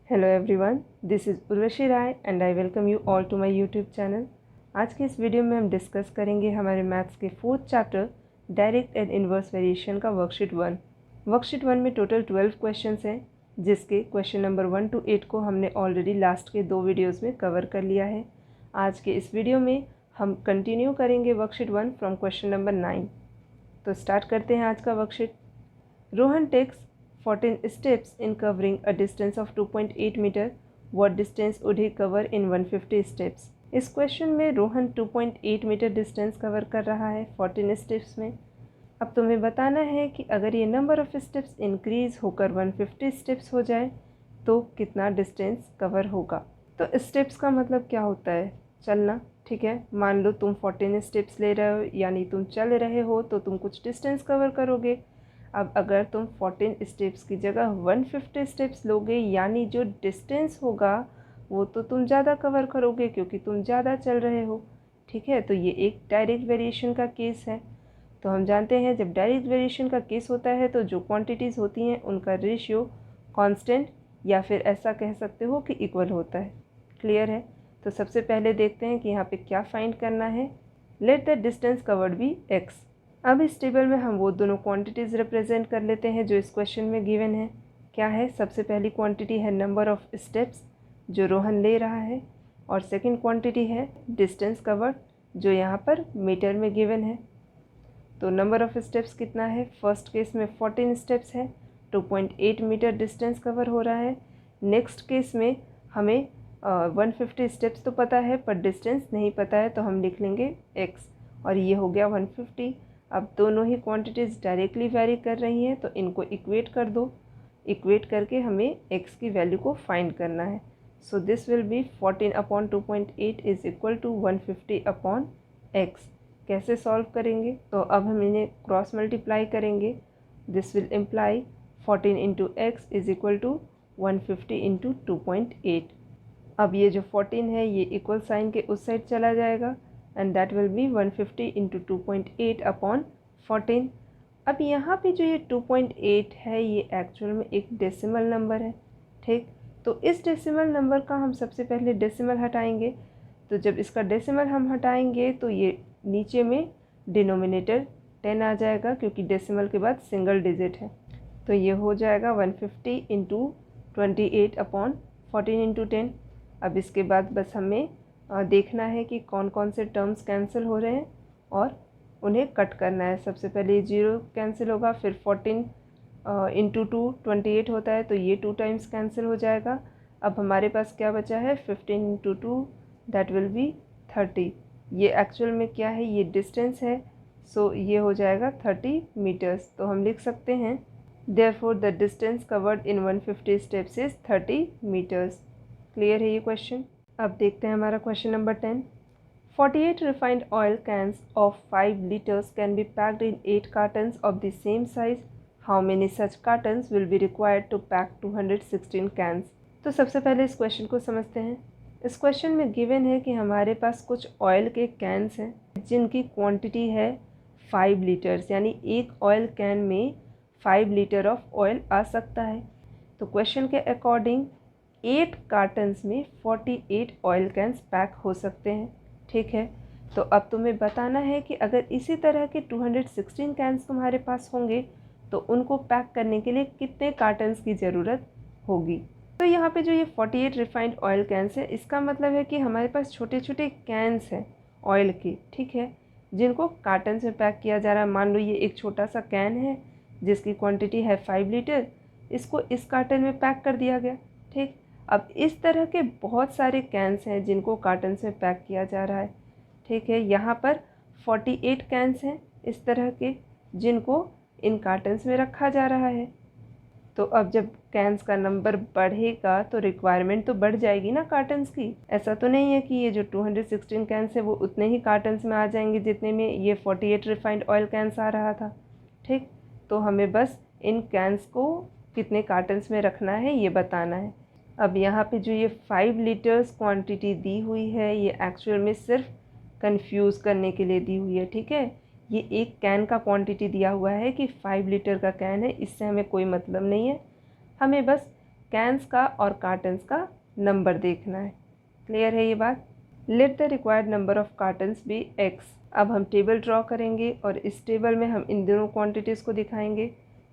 Hello everyone, this is Urvashi Rai and I welcome you all to my YouTube channel. आज के इस video में हम डिस्कस करेंगे हमारे मैथ्स के 4th chapter direct and inverse variation का वर्कशीट 1। वर्कशीट 1 में टोटल 12 क्वेश्चंस हैं, जिसके क्वेश्चन नंबर 1 to 8 को हमने ऑलरेडी लास्ट के 2 वीडियोज़ में कवर कर लिया है। आज के इस वीडियो में हम कंटिन्यू करेंगे वर्कशीट 1 फ्रॉम क्वेश्चन नंबर 9। तो स्टार्ट करते हैं आज का worksheet. Rohan takes 14 steps in covering a distance of 2.8 meter. What distance would he cover in 150 steps? इस क्वेश्चन में रोहन 2.8 मीटर डिस्टेंस कवर कर रहा है 14 स्टेप्स में। अब तुम्हें बताना है कि अगर ये नंबर ऑफ स्टेप्स इंक्रीज होकर 150 स्टेप्स हो जाए तो कितना डिस्टेंस कवर होगा। तो स्टेप्स का मतलब क्या होता है? चलना। ठीक है, मान लो तुम 14 स्टेप्स ले रहे हो, यानी तुम चल रहे हो तो तुम कुछ डिस्टेंस कवर करोगे। अब अगर तुम 14 स्टेप्स की जगह 150 स्टेप्स लोगे, यानी जो डिस्टेंस होगा वो तो तुम ज़्यादा कवर करोगे क्योंकि तुम ज़्यादा चल रहे हो। ठीक है, तो ये एक डायरेक्ट वेरिएशन का केस है। तो हम जानते हैं जब डायरेक्ट वेरिएशन का केस होता है तो जो क्वांटिटीज़ होती हैं उनका रेशियो कांस्टेंट या फिर ऐसा कह सकते हो कि इक्वल होता है। क्लियर है? तो सबसे पहले देखते हैं कि यहाँ पे क्या फाइंड करना है। Let the distance covered be x. अब इस टेबल में हम वो दोनों क्वांटिटीज़ रिप्रेजेंट कर लेते हैं जो इस क्वेश्चन में गिवन है। क्या है? सबसे पहली क्वांटिटी है नंबर ऑफ़ स्टेप्स जो रोहन ले रहा है, और सेकंड क्वांटिटी है डिस्टेंस कवर्ड जो यहाँ पर मीटर में गिवन है। तो नंबर ऑफ़ स्टेप्स कितना है? फर्स्ट केस में 14 स्टेप्स है, 2.8 मीटर डिस्टेंस कवर हो रहा है। नेक्स्ट केस में हमें 150 स्टेप्स तो पता है पर डिस्टेंस नहीं पता है, तो हम लिख लेंगे x, और ये हो गया 150। अब दोनों ही क्वांटिटीज़ डायरेक्टली वेरी कर रही हैं तो इनको इक्वेट कर दो। इक्वेट करके हमें x की वैल्यू को फाइंड करना है। So this will be 14/2.8 is equal to 150/x। कैसे सॉल्व करेंगे? तो अब हम इन्हें क्रॉस मल्टीप्लाई करेंगे। This will imply 14 into x is equal to 150 into 2.8। अब ये जो 14 है ये इक्वल साइन के उस साइड चला जाएगा and that will be 150 into 2.8/14। अब यहाँ पे जो ये 2.8 है ये एक्चुअल में एक डेसिमल नंबर है। ठीक, तो इस डेसिमल नंबर का हम सबसे पहले डेसिमल हटाएंगे। तो जब इसका डेसिमल हम हटाएंगे तो ये नीचे में डिनोमिनेटर 10 आ जाएगा क्योंकि डेसिमल के बाद सिंगल डिजिट है। तो ये हो जाएगा 150 इंटू 28/14 इंटू 10। अब इसके बाद बस हमें देखना है कि कौन कौन से टर्म्स कैंसिल हो रहे हैं और उन्हें कट करना है। सबसे पहले 0 कैंसिल होगा, फिर 14 इंटू 2 28 होता है तो ये 2 टाइम्स कैंसिल हो जाएगा। अब हमारे पास क्या बचा है? 15 इंटू 2 दैट विल बी 30। ये एक्चुअल में क्या है? ये डिस्टेंस है। सो ये हो जाएगा 30 मीटर्स। तो हम लिख सकते हैं therefore the distance covered in 150 steps is 30 metres. Clear है ये क्वेश्चन? अब देखते हैं हमारा question number 10। 48 refined oil cans of 5 liters can be packed in 8 cartons of the same size. How many such cartons will be required to pack 216 cans? तो सबसे पहले इस क्वेश्चन को समझते हैं। इस क्वेश्चन में गिवन है कि हमारे पास कुछ ऑयल के कैंस हैं जिनकी क्वांटिटी है 5 लीटर्स, यानी एक ऑयल कैन में 5 लीटर ऑफ ऑयल आ सकता है। तो क्वेश्चन के अकॉर्डिंग 8 कार्टन्स में 48 ऑयल कैंस पैक हो सकते हैं। ठीक है, तो अब तुम्हें बताना है कि अगर इसी तरह के 216 कैंस तुम्हारे पास होंगे तो उनको पैक करने के लिए कितने कार्टन्स की ज़रूरत होगी। तो यहाँ पे जो ये 48 रिफाइंड ऑयल कैंस है, इसका मतलब है कि हमारे पास छोटे छोटे कैंस हैं ऑयल के, ठीक है, जिनको कार्टन्स में पैक किया जा रहा है। मान लो ये एक छोटा सा कैन है जिसकी क्वांटिटी है 5 लीटर, इसको इस कार्टन में पैक कर दिया गया। ठीक, अब इस तरह के बहुत सारे कैंस हैं जिनको कार्टन्स में पैक किया जा रहा है। ठीक है, यहाँ पर 48 कैंस हैं इस तरह के जिनको इन कार्टन्स में रखा जा रहा है। तो अब जब कैंस का नंबर बढ़ेगा तो रिक्वायरमेंट तो बढ़ जाएगी ना कार्टन्स की। ऐसा तो नहीं है कि ये जो 216 कैंस है वो उतने ही कार्टन्स में आ जाएंगे जितने में ये 48 रिफाइंड ऑयल कैंस आ रहा था। ठीक, तो हमें बस इन कैंस को कितने कार्टन्स में रखना है ये बताना है। अब यहाँ पे जो ये 5 लीटर्स क्वांटिटी दी हुई है ये एक्चुअल में सिर्फ कंफ्यूज करने के लिए दी हुई है। ठीक है, ये एक कैन का क्वांटिटी दिया हुआ है कि 5 लीटर का कैन है, इससे हमें कोई मतलब नहीं है। हमें बस कैंस का और कार्टन्स का नंबर देखना है। क्लियर है ये बात। Let the required number of cartons be x. अब हम टेबल ड्रॉ करेंगे और इस टेबल में हम इन दोनों क्वांटिटीज़ को दिखाएंगे।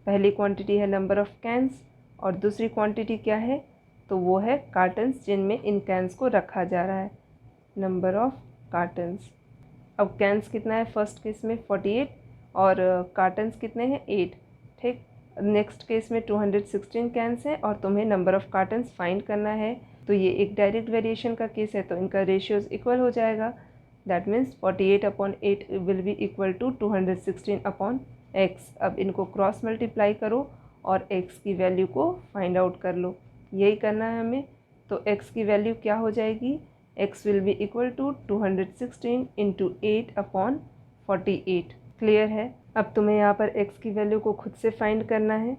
पहली क्वांटिटी है नंबर ऑफ़ कैंस और दूसरी क्वांटिटी क्या है, तो वो है कार्टन्स जिनमें इन कैंस को रखा जा रहा है, नंबर ऑफ़ कार्टन्स। अब कैंस कितना है फर्स्ट केस में 48 और कार्टन्स कितने हैं 8। ठीक, नेक्स्ट केस में 216 कैंस हैं और तुम्हें नंबर ऑफ़ कार्टन्स फाइंड करना है। तो ये एक डायरेक्ट वेरिएशन का केस है, तो इनका रेशियोज इक्वल हो जाएगा। That means 48/8 will be equal to 216/x। अब इनको क्रॉस मल्टीप्लाई करो और x की वैल्यू को फाइंड आउट कर लो, यही करना है हमें। तो x की वैल्यू क्या हो जाएगी, x will be equal to 216 × 8/48। Clear है। अब तुम्हें यहाँ पर x की वैल्यू को खुद से फाइंड करना है।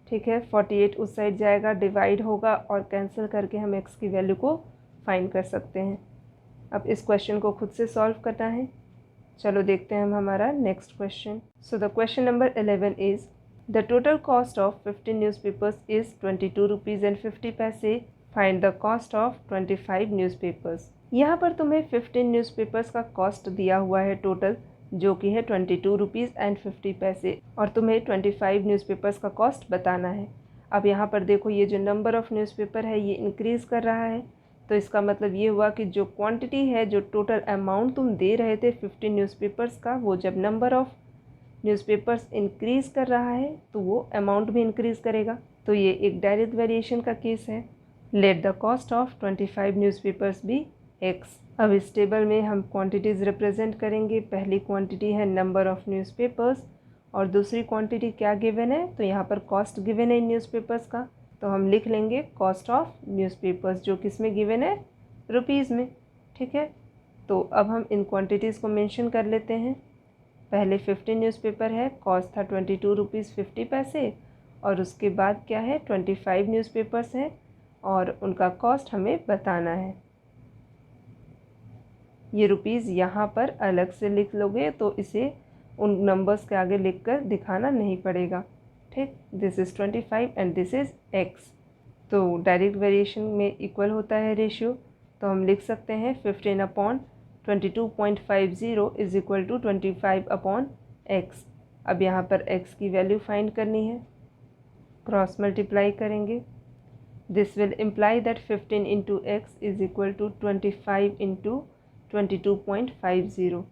ठीक है, 48 उस साइड जाएगा, डिवाइड होगा और कैंसिल करके हम x की वैल्यू को फाइंड कर सकते हैं। अब इस क्वेश्चन को खुद से सॉल्व करना है। चलो देखते हैं हम हमारा next question. So the question number 11 is the total cost of 15 newspapers is 22 rupees and 50 पैसे। Find the cost of 25 newspapers. यहाँ पर तुम्हें 15 न्यूज़पेपर्स का कॉस्ट दिया हुआ है टोटल, जो कि है 22 रुपीज़ एंड 50 पैसे, और तुम्हें 25 न्यूज़पेपर्स का कॉस्ट बताना है। अब यहाँ पर देखो, ये जो नंबर ऑफ़ न्यूज़पेपर है ये इंक्रीज़ कर रहा है, तो इसका मतलब ये हुआ कि जो क्वांटिटी है, जो टोटल अमाउंट तुम दे रहे थे 15 न्यूज़पेपर्स का, वो जब नंबर ऑफ़ न्यूज़पेपर्स इंक्रीज़ कर रहा है तो वो अमाउंट भी इंक्रीज़ करेगा। तो ये एक डायरेक्ट वेरिएशन का केस है। Let the cost of 25 newspapers be x. अब इस टेबल में हम क्वांटिटीज़ रिप्रेजेंट करेंगे। पहली क्वांटिटी है नंबर ऑफ़ न्यूज़पेपर्स और दूसरी क्वांटिटी क्या गिवन है, तो यहाँ पर कॉस्ट गिवन है इन न्यूज़पेपर्स का, तो हम लिख लेंगे कॉस्ट ऑफ न्यूज़पेपर्स, जो किस में गिवन है, रुपीज़ में। ठीक है, तो अब हम इन क्वांटिटीज़ को मेंशन कर लेते हैं। पहले 15 न्यूज़पेपर है, कॉस्ट था 22 रुपीज़ 50 पैसे, और उसके बाद क्या है 25 न्यूज़पेपर्स हैं और उनका कॉस्ट हमें बताना है। ये रुपीज़ यहाँ पर अलग से लिख लोगे तो इसे उन नंबर्स के आगे लिखकर दिखाना नहीं पड़ेगा। ठीक, this is 25 and this is x। तो डायरेक्ट वेरिएशन में इक्वल होता है रेशियो, तो हम लिख सकते हैं 15/22.50 इज़ इक्वल टू 25/x। अब यहाँ पर x की वैल्यू फाइंड करनी है, क्रॉस मल्टीप्लाई करेंगे। This will imply that 15 × x is equal to 25 × 22.50।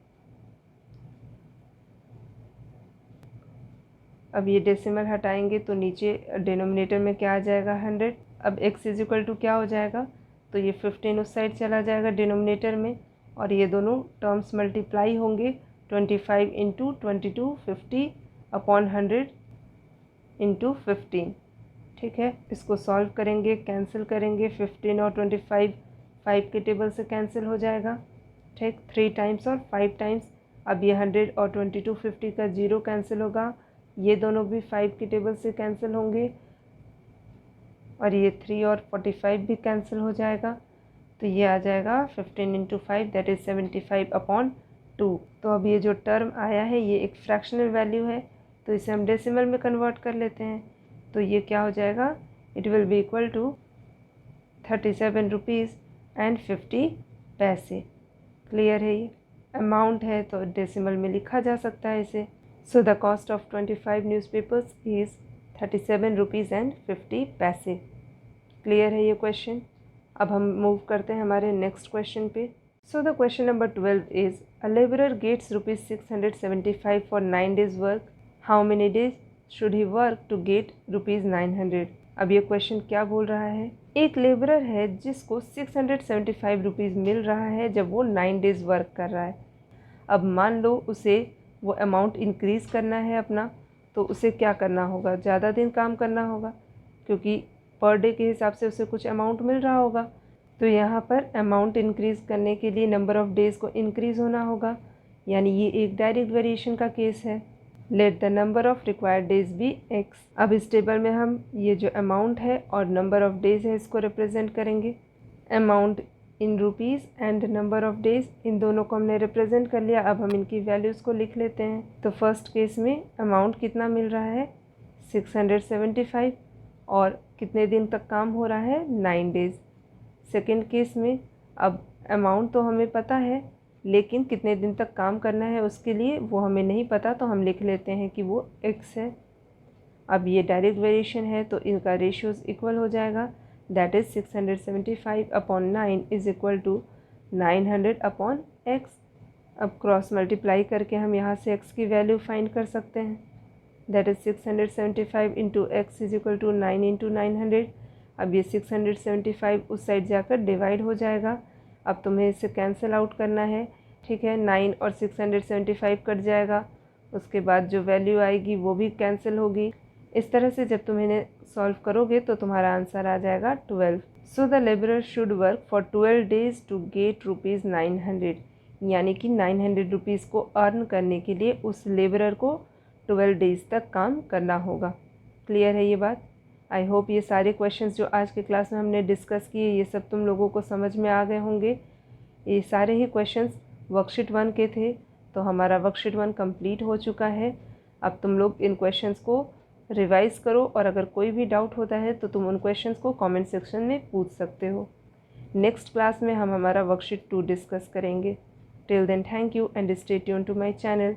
अब ये डेसिमल हटाएंगे तो नीचे डिनोमिनेटर में क्या आ जाएगा 100। अब x इज इक्वल टू क्या हो जाएगा, तो ये 15 उस साइड चला जाएगा डिनोमिनेटर में और ये दोनों टर्म्स मल्टीप्लाई होंगे। 25 × 22 50/100 × 15। ठीक है, इसको सॉल्व करेंगे, कैंसिल करेंगे। 15 और 25 5 के टेबल से कैंसिल हो जाएगा। ठीक, 3 टाइम्स और 5 टाइम्स। अब ये 100 और 22 50 का 0 कैंसिल होगा, ये दोनों भी 5 के टेबल से कैंसिल होंगे और ये 3 और 45 भी कैंसिल हो जाएगा। तो ये आ जाएगा 15 × 5 दैट इज़ 75/2। तो अब ये जो टर्म आया है ये एक फ्रैक्शनल वैल्यू है, तो इसे हम डेसिमल में कन्वर्ट कर लेते हैं। तो ये क्या हो जाएगा, it will be equal to 37 rupees and 50 paise. Clear है, ये अमाउंट है तो डेसिमल में लिखा जा सकता है इसे। So the cost of 25 newspapers is 37 rupees and 50 paise. Clear है ये क्वेश्चन। अब हम मूव करते हैं हमारे नेक्स्ट क्वेश्चन पे। So the question number 12 is a labourer gets ₹675 for 9 days work, how many days should he work to get ₹900। अब ये क्वेश्चन क्या बोल रहा है, एक लेबरर है जिसको 675 रुपीज़ मिल रहा है जब वो 9 days वर्क कर रहा है। अब मान लो उसे वो अमाउंट इंक्रीज़ करना है अपना, तो उसे क्या करना होगा, ज़्यादा दिन काम करना होगा, क्योंकि पर डे के हिसाब से उसे कुछ अमाउंट मिल रहा होगा। तो यहाँ पर अमाउंट इंक्रीज़ करने के लिए नंबर ऑफ़ डेज़ को इंक्रीज़ होना होगा, यानी ये एक डायरेक्ट वेरिएशन का केस है। Let the number of required days be x। अब इस टेबल में हम ये जो अमाउंट है और नंबर ऑफ़ डेज़ है इसको रिप्रेजेंट करेंगे। Amount in rupees and number of days, इन दोनों को हमने रिप्रेजेंट कर लिया। अब हम इनकी वैल्यूज़ को लिख लेते हैं। तो फर्स्ट केस में अमाउंट कितना मिल रहा है 675 और कितने दिन तक काम हो रहा है, 9 डेज़। सेकेंड केस में अब अमाउंट तो हमें पता है, लेकिन कितने दिन तक काम करना है उसके लिए वो हमें नहीं पता, तो हम लिख लेते हैं कि वो x है। अब ये डायरेक्ट वेरिएशन है तो इनका रेशियोज इक्वल हो जाएगा, that is 675 upon 9 is equal to 900 upon x। अब क्रॉस मल्टीप्लाई करके हम यहाँ से x की वैल्यू फाइंड कर सकते हैं, that is 675 into x is equal to 9 into 900। अब ये 675 उस साइड जाकर डिवाइड हो जाएगा। अब तुम्हें इसे कैंसिल आउट करना है, ठीक है। 9 और 675 कट जाएगा, उसके बाद जो वैल्यू आएगी वो भी कैंसिल होगी। इस तरह से जब तुम इन्हें सॉल्व करोगे तो तुम्हारा आंसर आ जाएगा 12। So the labourer should work for 12 days to get ₹900, यानी कि 900 रुपीज़ को अर्न करने के लिए उस लेबरर को 12 डेज़ तक काम करना होगा। क्लियर है ये बात? आई होप ये सारे क्वेश्चंस जो आज के क्लास में हमने डिस्कस किए ये सब तुम लोगों को समझ में आ गए होंगे। ये सारे ही क्वेश्चंस वर्कशीट 1 के थे, तो हमारा वर्कशीट 1 कंप्लीट हो चुका है। अब तुम लोग इन क्वेश्चंस को रिवाइज़ करो और अगर कोई भी डाउट होता है तो तुम उन क्वेश्चंस को कमेंट सेक्शन में पूछ सकते हो। नेक्स्ट क्लास में हम हमारा वर्कशीट 2 डिस्कस करेंगे। Till then thank you and stay tuned to my channel.